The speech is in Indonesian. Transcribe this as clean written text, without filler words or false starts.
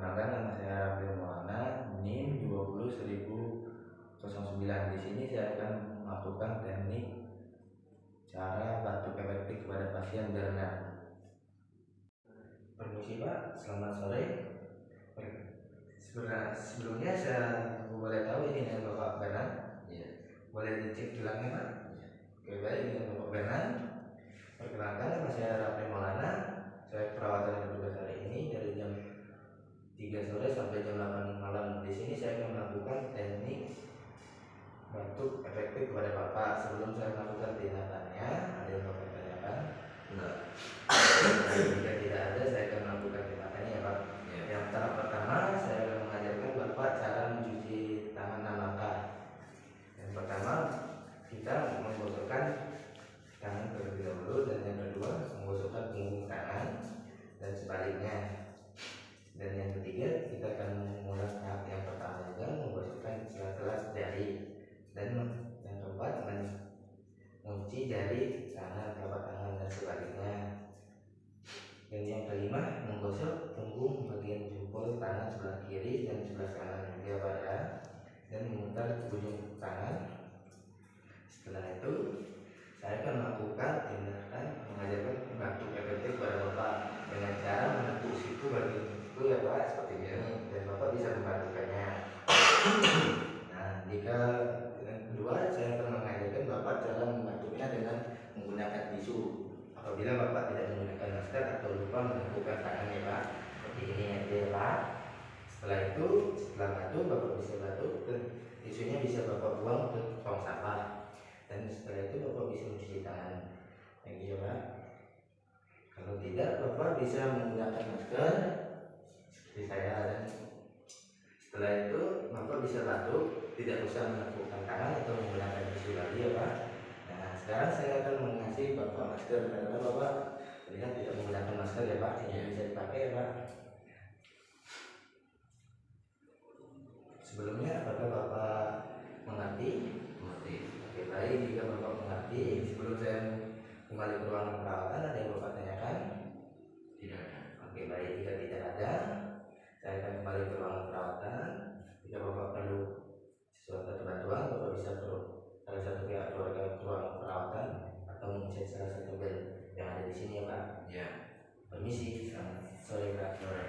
Perkenalkan, nama saya Raffi Maulana, NIM 20109. Di sini saya akan melakukan teknik cara batuk efektif kepada pasien berenang. Permisi Pak, selamat sore. Sebelumnya saya boleh tahu ini dengan Bapak Benan? Ya. Boleh dicek tulangnya Pak? Ya. Oke, baik, dengan Bapak Benan. Perkenalkan, nama saya Raffi Maulana. Saya perawatan yang bertugas hari ini dari jam 3 sore sampai jam 8 malam. Di sini saya akan melakukan teknik batuk efektif kepada Bapak. Sebelum saya melakukan tindakannya, ada yang Bapak tanyakan? Enggak. Jika tidak ada, saya akan melakukan tindakannya ya Pak. Ya. Yang tahap pertama, saya akan mengajarkan Bapak cara mencuci tangan 6 langkah. Yang pertama, kita menggosokkan tangan terlebih dahulu, dan yang kedua menggosokkan punggung tangan dan sebaliknya. Dan yang ketiga, kita akan memulai tahap yang pertama juga menggosokkan sela-sela jari, dan yang keempat mengunci jari tangan, telapak tangan dan sebaliknya. Dan yang kelima menggosok punggung bagian jempol tangan sebelah kiri dan sebelah kanan juga pada, dan memutar ujung tangan. Setelah itu saya akan melakukan tindakan mengajarkan batuk efektif pada Bapak dengan cara menepuk siku bagian itu ya Pak, seperti ini, dan Bapak bisa membantukannya. Nah, jika yang kedua, saya akan mengajarkan Bapak cara membatuknya dengan menggunakan tisu. Apabila Bapak tidak menggunakan masker atau lupa menepukkan tangannya Pak, seperti ini aja ya Pak. Setelah itu, setelah batuk, Bapak bisa batuk dan tisunya bisa Bapak buang ke tong sampah. Dan setelah itu Bapak bisa mencuci tangan lagi ya Pak. Kalau tidak, Bapak bisa menggunakan masker seperti saya, dan setelah itu Bapak bisa batuk, tidak usah menepukkan tangan atau menggunakan tisu lagi ya Pak. Nah, sekarang saya akan mengasih Bapak masker karena Bapak terlihat tidak menggunakan masker ya Pak. Ini bisa dipakai ya Pak. Sebelumnya apakah Bapak mengerti? Oke, baik, jika Bapak mengerti, sebelum saya kembali ke ruangan perawatan, ada yang Bapak tanyakan? Tidak ada. Oke, baik, jika tidak ada, saya akan kembali ke ruangan perawatan. Jika Bapak perlu sesuatu bantuan, Bapak bisa ke salah satu pihak keluarga ke ruangan perawatan atau mencari salah satu bed yang ada di sini ya Pak. Ya. Permisi, selamat sore Pak. Sore.